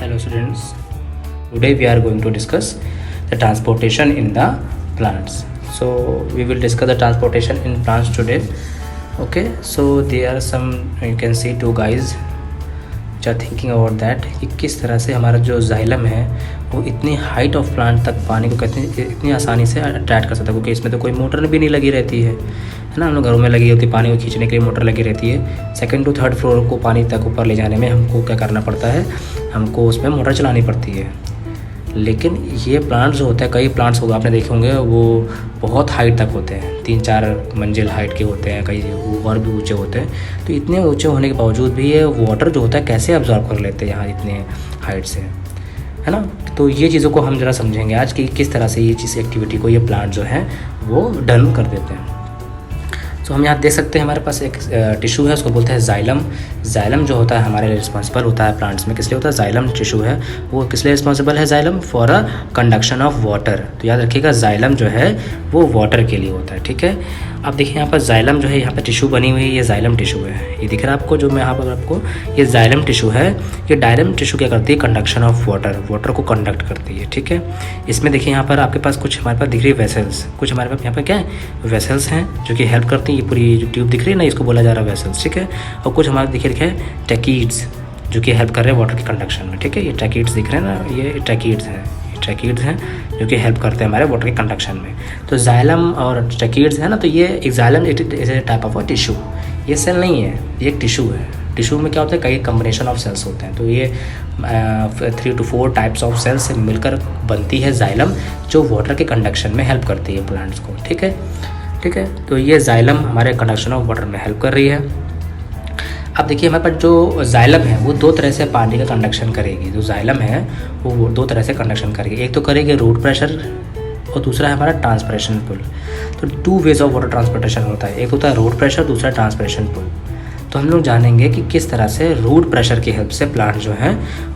Hello students, today we are going to discuss the transportation in the plants. So we will discuss the transportation in plants today. Okay, so there are some, you can see two guys which are thinking about that कि किस तरह से हमारा जो xylem है वो इतनी height of plant तक पानी को इतनी आसानी से अट्रैक्ट कर सकता है, क्योंकि इसमें तो कोई मोटर भी नहीं लगी रहती है ना। हम लोग घरों में लगी होती है, पानी को खींचने के लिए मोटर लगी रहती है। सेकंड टू थर्ड फ्लोर को पानी तक ऊपर ले जाने में हमको क्या करना पड़ता है, हमको उसमें मोटर चलानी पड़ती है। लेकिन ये प्लांट जो होता है, कई प्लांट्स होगा आपने देखे होंगे, वो बहुत हाइट तक होते हैं, 3-4 मंजिल हाइट के होते हैं, कई और भी ऊंचे होते हैं। तो इतने ऊंचे होने के बावजूद भी ये वाटर जो होता है कैसे अब्जॉर्ब कर लेते हैं यहाँ इतने हाइट से, है ना। तो ये चीज़ों को हम ज़रा समझेंगे आज कि किस तरह से ये चीज़ एक्टिविटी को ये प्लांट जो है वो डन कर देते हैं। तो हम यहाँ देख सकते हैं हमारे पास एक टिश्यू है, उसको बोलते हैं जाइलम। जाइलम जो होता है हमारे लिए रिस्पॉन्सिबल होता है प्लांट्स में। किस लिए होता है? जाइलम टिश्यू है वो किस लिए रिस्पॉन्सिबल है? Xylem for a conduction of water. तो याद रखिएगा जाइलम जो है वो वाटर के लिए होता है, ठीक है। अब देखिए यहाँ पर जाइलम जो है, यहाँ पर टिश्यू बनी हुई है, ये जाइलम टिश्यू है, ये दिख रहा है आपको जो मैं यहाँ पर आपको, ये जाइलम टिश्यू है। ये जाइलम टिश्यू क्या करती है? कंडक्शन ऑफ वाटर को कंडक्ट करती है, ठीक है। इसमें देखिए यहाँ पर आपके पास कुछ हमारे पास दिख रही है वेसल्स, कुछ हमारे पास यहाँ पर क्या है वेसल्स हैं जो कि हेल्प करती है। ये पूरी जो ट्यूब दिख रही है ना, इसको बोला जा रहा है वेसल्स, ठीक है। और कुछ हमारे दिखे है ट्रैकीड्स जो कि हेल्प कर रहे हैं वाटर के कंडक्शन में, ठीक है। ये ट्रैकीड्स दिख रहे हैं ना, ये ट्रैकीड्स हैं जो कि हेल्प करते हैं हमारे वाटर के कंडक्शन में। तो जाइलम और ट्रैकीड्स है ना, तो ये एक xylem is a type of a tissue. ये सेल नहीं है, ये एक टिश्यू है। टिश्यू में क्या होता है, कई कम्बिनेशन ऑफ सेल्स होते हैं। तो ये 3 to 4 टाइप्स ऑफ सेल्स से मिलकर बनती है जाइलम, जो वाटर के कंडक्शन में हेल्प करती है प्लांट्स को, ठीक है। तो ये जाइलम हमारे कंडक्शन ऑफ वाटर में हेल्प कर रही है। अब देखिए हमारे पास जो जाइलम है वो 2 तरह से पानी का कंडक्शन करेगी। जो जाइलम है वो 2 तरह से कंडक्शन करेगी। एक तो करेगी रूट प्रेशर और दूसरा है हमारा ट्रांसपिरेशन पुल। तो 2 वेज ऑफ वाटर ट्रांसपोर्टेशन होता है, एक होता है रूट प्रेशर, दूसरा ट्रांसपिरेशन पुल। तो हम लोग जानेंगे कि किस तरह से रूट प्रेशर की हेल्प से प्लांट जो है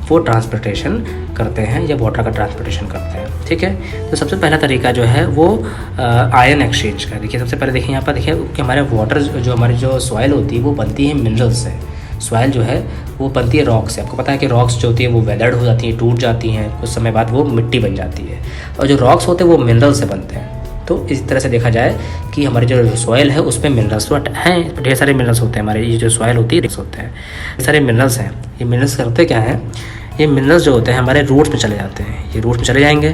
वो ट्रांसपोर्टेशन करते हैं या वाटर का ट्रांसपोर्टेशन करते हैं, ठीक है। तो सबसे पहला तरीका जो है वो आयन एक्सचेंज का। देखिए सबसे पहले देखिए यहाँ पर देखिए कि हमारे वाटर जो हमारी जो सॉइल होती है वो बनती है मिनरल्स से। सॉइल जो है वो बनती है रॉक से। आपको पता है कि रॉक्स जो होती है वो वेदर्ड हो जाती है, टूट जाती हैं, कुछ समय बाद वो मिट्टी बन जाती है। और जो रॉक्स होते हैं वो मिनरल से बनते हैं। तो इस तरह से देखा जाए कि हमारी जो सॉइल है उसमें मिनरल्स तो हैं, ढेर सारे मिनरल्स होते हैं। हमारे ये जो सॉइल होती है होते हैं, सारे मिनरल्स हैं। ये मिनरल्स करते क्या हैं, ये मिनरल्स जो होते हैं हमारे रूट्स में चले जाते हैं। ये रूट्स में चले जाएंगे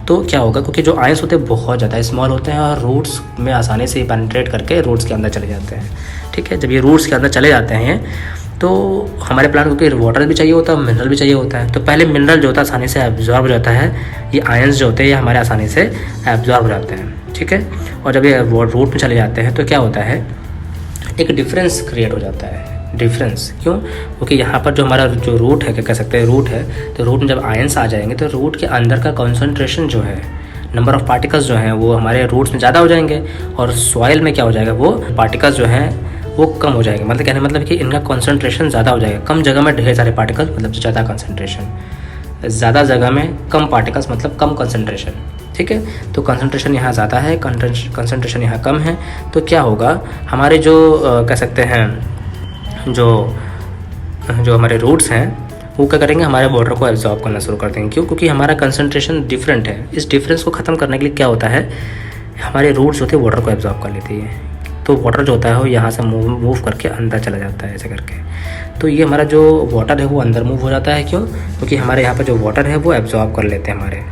तो क्या होगा, क्योंकि जो आयंस होते हैं बहुत ज़्यादा स्मॉल होते हैं और रूट्स में आसानी से पेनिट्रेट करके रूट्स के अंदर चले जाते हैं, ठीक है। जब ये रूट्स के अंदर चले जाते हैं तो हमारे प्लांट को क्योंकि वाटर भी चाहिए होता है, मिनरल भी चाहिए होता है। तो पहले मिनरल जो होता है आसानी से एब्जॉर्ब हो जाता है, ये आयंस जो होते हैं ये हमारे आसानी से एब्जॉर्ब हो जाते हैं, ठीक है। और जब ये रूट में चले जाते हैं तो क्या होता है, एक डिफरेंस क्रिएट हो जाता है। डिफरेंस क्यों? क्योंकि यहाँ पर जो हमारा जो रूट है, क्या कह सकते हैं रूट है, तो रूट में जब आयंस आ जाएंगे तो रूट के अंदर का कॉन्सेंट्रेशन जो है, नंबर ऑफ़ पार्टिकल्स जो हैं वो हमारे रूट्स में ज़्यादा हो जाएंगे। और सॉइल में क्या हो जाएगा, वो पार्टिकल्स जो हैं वो कम हो जाएंगे। मतलब कहने मतलब कि इनका कॉन्सेंट्रेशन ज़्यादा हो जाएगा। कम जगह में ढेर सारे पार्टिकल मतलब ज़्यादा कंसनट्रेशन, ज़्यादा जगह में कम पार्टिकल्स मतलब कम कंसंट्रेशन, ठीक है। तो कंसंट्रेशन यहाँ ज़्यादा है, कंसंट्रेशन यहाँ कम है। तो क्या होगा, हमारे जो कह सकते हैं जो हमारे रूट्स हैं वो क्या करेंगे, हमारे वाटर को एब्जॉर्ब करना शुरू कर देंगे। क्यों? क्योंकि हमारा कंसंट्रेशन डिफरेंट है। इस डिफरेंस को ख़त्म करने के लिए क्या होता है, हमारे रूट्स होते हैं वाटर को एब्जॉर्ब कर लेती है। तो वाटर जो होता है वो यहाँ से मूव करके अंदर चला जाता है ऐसे करके। तो ये हमारा जो वाटर है वो अंदर मूव हो जाता है। क्यों? क्योंकि हमारे यहाँ पर जो वाटर है वो एब्जॉर्ब कर लेते हैं हमारे।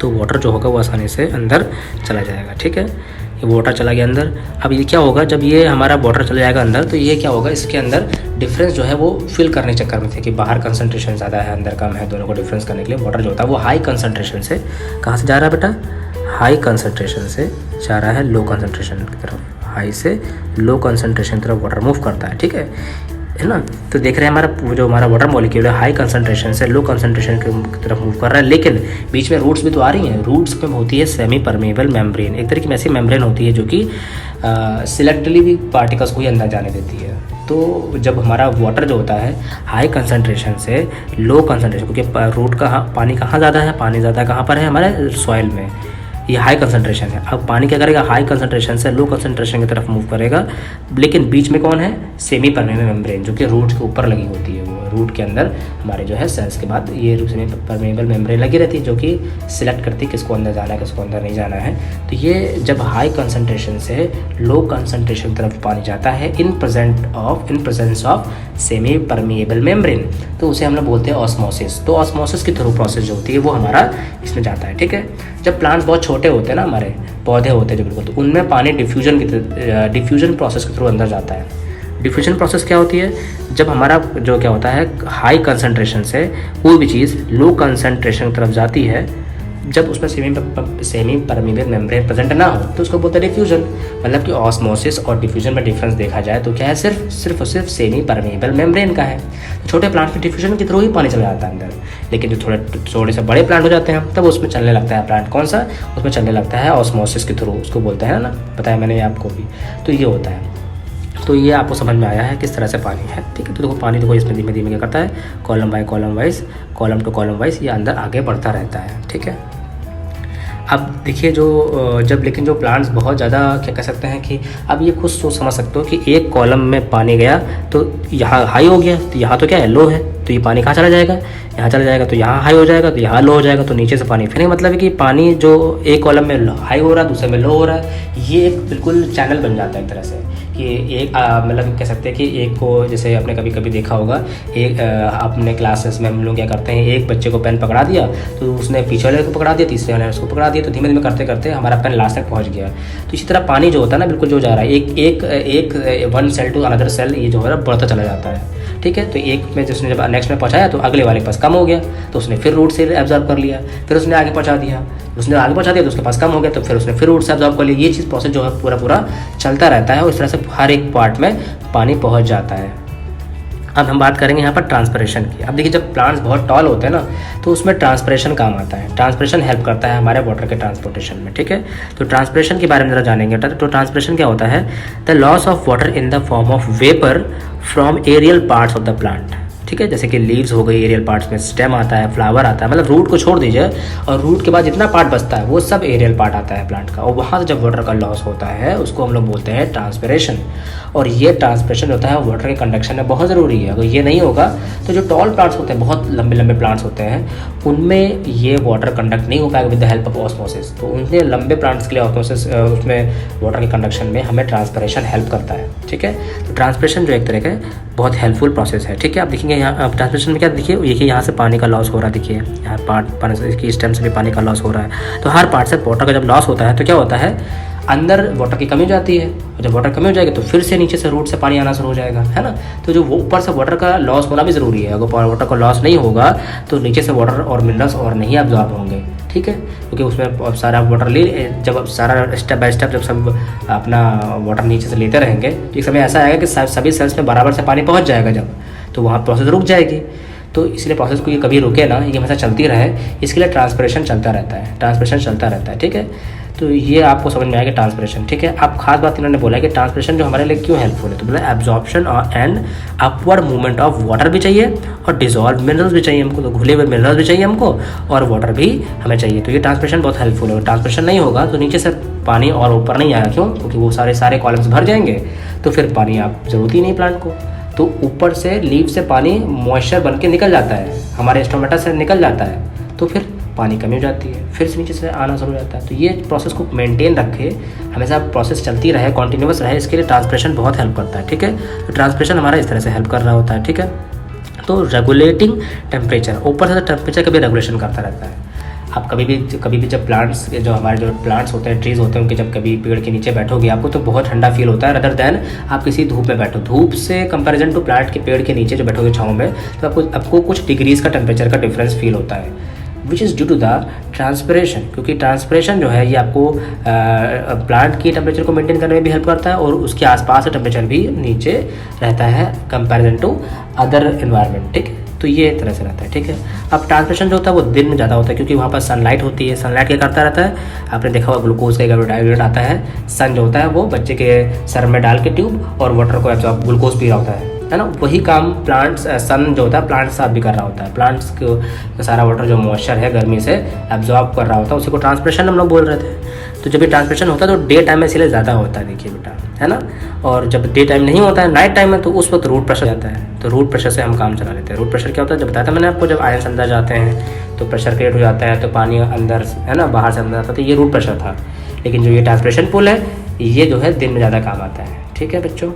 तो वाटर जो होगा वो आसानी से अंदर चला जाएगा, ठीक है। ये वाटर चला गया अंदर। अब ये क्या होगा, जब ये हमारा वाटर चला जाएगा अंदर तो ये क्या होगा, इसके अंदर डिफरेंस जो है वो फिल करने चक्कर में थे कि बाहर कंसंट्रेशन ज़्यादा है अंदर कम है, दोनों को डिफरेंस करने के लिए वाटर जो होता है वो हाई कंसंट्रेशन से कहाँ से जा रहा है बेटा, हाई कंसंट्रेशन से जा रहा है लो कंसंट्रेशन की तरफ। हाई से लो कंसंट्रेशन की तरफ वाटर मूव करता है, ठीक है ना। तो देख रहे हैं हमारा वाटर मॉलिक्यूल है हाई कंसंट्रेशन से लो कंसंट्रेशन की तरफ मूव कर रहा है। लेकिन बीच में रूट्स भी तो आ रही हैं। रूट्स में होती है सेमी परमेबल मेम्ब्रेन, एक तरह की ऐसी मेम्ब्रेन होती है जो कि सिलेक्टिवली पार्टिकल्स को ही अंदर जाने देती है। तो जब हमारा वाटर जो होता है हाई कंसंट्रेशन से लो कंसंट्रेशन, क्योंकि रूट का पानी कहाँ ज़्यादा है, पानी ज़्यादा कहाँ पर है, हमारे सॉइल में, ये हाई कंसंट्रेशन है। अब पानी क्या करेगा, हाई कंसंट्रेशन से लो कंसंट्रेशन की तरफ मूव करेगा। लेकिन बीच में कौन है, सेमी परमेबल मेम्ब्रेन, जो कि रूट के ऊपर लगी होती है। वो रूट के अंदर हमारे जो है सेल्स के बाद ये सेमी परमेबल मेम्ब्रेन लगी रहती है, जो कि सिलेक्ट करती है किसको अंदर जाना है किसको अंदर नहीं जाना है। तो ये जब हाई कंसनट्रेशन से लो कंसनट्रेशन की तरफ पानी जाता है in presence of semi permeable membrane, तो उसे हम लोग बोलते हैं ऑस्मोसिस। तो ऑस्मोसिस की थ्रू प्रोसेस जो होती है वो हमारा इसमें जाता है, ठीक है। जब प्लांट्स बहुत छोटे होते हैं ना, हमारे पौधे होते हैं जो बिल्कुल, तो उनमें पानी डिफ्यूजन प्रोसेस के थ्रू अंदर जाता है। डिफ्यूजन प्रोसेस क्या होती है, जब हमारा जो क्या होता है हाई कंसनट्रेशन से कोई भी चीज़ लो कंसनट्रेशन की तरफ जाती है, जब उसमें सेमी परमेबल मेम्ब्रेन प्रेजेंट ना हो तो उसको बोलते हैं डिफ्यूजन। मतलब कि ऑस्मोसिस और डिफ्यूजन में डिफरेंस देखा जाए तो क्या है, सिर्फ सेमी परमेबल मेम्ब्रेन का है। तो छोटे प्लांट में डिफ्यूजन के थ्रू ही पानी चला जाता है अंदर, लेकिन जो थोड़े से बड़े प्लांट हो जाते हैं तब उसमें चलने लगता है प्लांट, कौन सा, उसमें चलने लगता है ऑस्मोसिस के थ्रू, उसको बोलते हैं ना, बताया मैंने आपको भी। तो ये होता है। तो ये आपको समझ में आया है किस तरह से पानी है, ठीक है। तो देखो पानी देखो इसमें धीमे धीमे क्या करता है, column by column wise, column two column wise ये अंदर आगे बढ़ता रहता है, ठीक है। अब देखिए लेकिन जो प्लांट्स बहुत ज़्यादा क्या कह सकते हैं कि अब ये खुद सोच समझ सकते हो कि एक कॉलम में पानी गया तो यहाँ हाई हो गया, तो यहाँ तो क्या है, लो है, तो ये पानी कहाँ चला जाएगा, यहाँ चला जाएगा, तो यहाँ हाई हो जाएगा, तो यहाँ लो हो जाएगा, तो नीचे से पानी फिर मतलब है कि पानी जो एक कॉलम में हाई हो रहा है दूसरे में लो हो रहा है, ये एक बिल्कुल चैनल बन जाता है एक तरह से कि एक मतलब कह सकते हैं कि एक को, जैसे आपने कभी कभी देखा होगा, एक अपने क्लासेस में हम लोग क्या करते हैं, एक बच्चे को पेन पकड़ा दिया तो उसने पीछे वाले को पकड़ा दिया, तीसरे वाले उसको पकड़ा दिया, तो धीमे धीमे करते करते हमारा पेन लास्ट तक पहुँच गया। तो इसी तरह पानी जो होता है ना बिल्कुल जो जा रहा है एक one cell two another cell, ये जो है बढ़ता चला जाता है, ठीक है। तो एक में जिसने जब नेक्स्ट में पहुँचाया तो अगले वाले के पास कम हो गया, तो उसने फिर रूट से एब्जॉर्ब कर लिया, फिर उसने आगे पहुँचा दिया, उसने आगे पहुँचा दिया तो उसके पास कम हो गया, तो फिर उसने फिर रूट से एब्जॉर्ब कर लिया। ये चीज़ प्रोसेस जो है पूरा चलता रहता है और इस तरह से हर एक पार्ट में पानी पहुँच जाता है। अब हम बात करेंगे यहाँ पर ट्रांसपिरेशन की। अब देखिए जब प्लांट्स बहुत टॉल होते हैं ना तो उसमें ट्रांसपिरेशन काम आता है। ट्रांसपिरेशन हेल्प करता है हमारे वाटर के ट्रांसपोर्टेशन में, ठीक है। तो ट्रांसपिरेशन के बारे में ज़रा जानेंगे। तो ट्रांसपिरेशन क्या होता है, the loss of water in the form of vapour from aerial parts of the plant, ठीक है। जैसे कि लीव्स हो गई एरियल पार्ट्स में, स्टेम आता है, फ्लावर आता है, मतलब रूट को छोड़ दीजिए और रूट के बाद जितना पार्ट बचता है वो सब एरियल पार्ट आता है प्लांट का, और वहाँ से जब वाटर का लॉस होता है उसको हम लोग बोलते हैं ट्रांसपिरेशन। और ये ट्रांसपिरेशन होता है वाटर के कंडक्शन में बहुत ज़रूरी है। अगर ये नहीं होगा तो जो टॉल प्लांट्स होते हैं, बहुत लंबे लंबे प्लांट्स होते हैं, उनमें ये वाटर कंडक्ट नहीं हो पाएगा with the help of osmosis. तो उनके लंबे प्लांट्स के लिए ऑस्मोसिस उसमें वाटर के कंडक्शन में हमें ट्रांसपिरेशन हेल्प करता है, ठीक है। तो ट्रांसपिरेशन जो एक तरह का बहुत हेल्पफुल प्रोसेस है, ठीक है। आप देखेंगे यहाँ ट्रांसपिरेशन में क्या देखिए यहाँ से पानी का लॉस हो रहा है, देखिए यहाँ पार्ट इसकी स्टेम से भी पानी का लॉस हो रहा है। तो हर पार्ट से वाटर का जब लॉस होता है तो क्या होता है, अंदर वाटर की कमी हो जाती है, और जब वाटर कमी हो जाएगी तो फिर से नीचे से रूट से पानी आना शुरू हो जाएगा, है ना। तो जो ऊपर से वाटर का लॉस होना भी ज़रूरी है। अगर वाटर का लॉस नहीं होगा तो नीचे से वाटर और मिनरल्स और नहीं एब्जॉर्ब होंगे, ठीक है, क्योंकि उसमें सारा वाटर जब सारा स्टेप बाय स्टेप जब सब अपना वाटर नीचे से लेते रहेंगे तो एक समय ऐसा आएगा कि सभी सेल्स में बराबर से पानी पहुँच जाएगा, जब तो वहाँ प्रोसेस रुक जाएगी। तो इसलिए प्रोसेस को ये कभी रुके ना, ये हमेशा चलती रहे, इसके लिए ट्रांसपिरेशन चलता रहता है, ठीक है। तो ये आपको समझ में आएगा ट्रांसपिरेशन, ठीक है। आप खास बात इन्होंने बोला है कि ट्रांसपिरेशन जो हमारे लिए क्यों हेल्पफुल है, तो बोला absorption and upward movement of water भी चाहिए और डिजॉल्व मिनरल्स भी चाहिए हमको, तो घुले हुए मिनरल्स भी चाहिए हमको और वाटर भी हमें चाहिए। तो ये ट्रांसपिरेशन बहुत हेल्पफुल है। ट्रांसपिरेशन नहीं होगा तो नीचे से पानी और ऊपर नहीं आएगा, क्यों, क्योंकि वो सारे कॉलम्स भर जाएंगे, तो फिर पानी आप जरूरत ही नहीं प्लांट को। तो ऊपर से लीफ से पानी मॉइस्चर बन के निकल जाता है, हमारे स्टोमेटा से निकल जाता है, तो फिर पानी कमी हो जाती है, फिर से नीचे से आना शुरू हो जाता है। तो ये प्रोसेस को मेंटेन रखे, हमेशा प्रोसेस चलती रहे, कॉन्टिन्यूस रहे, इसके लिए ट्रांसपिरेशन बहुत हेल्प करता है, ठीक है। तो ट्रांसपिरेशन हमारा इस तरह से हेल्प कर रहा होता है, ठीक है। तो रेगुलेटिंग टेम्परेचर, ऊपर से टेम्परेचर का भी रेगुलेशन करता रहता है। आप कभी भी जब प्लांट्स जो प्लांट्स होते हैं, ट्रीज़ होते हैं, उनके जब कभी पेड़ के नीचे बैठोगे आपको तो बहुत ठंडा फील होता है, अदर देन आप किसी धूप में बैठो। धूप से कंपैरिजन टू प्लांट के पेड़ के नीचे जो बैठोगे छाँव में, तो आपको कुछ डिग्रीज़ का टेम्परेचर का डिफरेंस फील होता है, which is due to the transpiration. क्योंकि ट्रांसपिरेशन जो है ये आपको प्लांट की टेम्परेचर को मेंटेन करने में भी हेल्प करता है और उसके आसपास का टेम्परेचर भी नीचे रहता है कंपैरिजन टू अदर एनवायरनमेंट, ठीक है। तो ये तरह से रहता है, ठीक है। अब ट्रांसपिरेशन जो होता है वो दिन में ज़्यादा होता है, क्योंकि वहाँ पर सनलाइट होती है। सनलाइट क्या करता रहता है, आपने देखा होगा ग्लूकोज का एडवर्टाइजमेंट आता है, सन जो होता है वो बच्चे के सर में डाल के ट्यूब और वाटर को एब्जॉर्ब ग्लूकोज पी रहा होता है ना। वही काम प्लांट्स सन जो होता है प्लांट्स साथ भी कर रहा होता है। प्लांट्स को सारा वाटर जो मॉइस्चर है गर्मी से एब्जॉर्ब कर रहा होता है, उसी को ट्रांसपिरेशन हम लोग बोल रहे थे। तो जब ये ट्रांसपिरेशन होता है तो डे टाइम में इसलिए ज़्यादा होता है, देखिए बेटा, है ना। और जब डे टाइम नहीं होता है, नाइट टाइम में, तो उस वक्त रूट प्रेशर आता है, तो रूट प्रेशर से हम काम चला लेते हैं। रूट प्रेशर क्या होता है, जब बताया था मैंने आपको, जब आयंस अंदर जाते हैं तो प्रेशर क्रिएट हो जाता है, तो पानी अंदर, है ना, बाहर से अंदर आता है, तो ये रूट प्रेशर था। लेकिन जो ये ट्रांसपिरेशन पुल है, ये जो है दिन में ज़्यादा काम आता है। ठीक है बच्चों।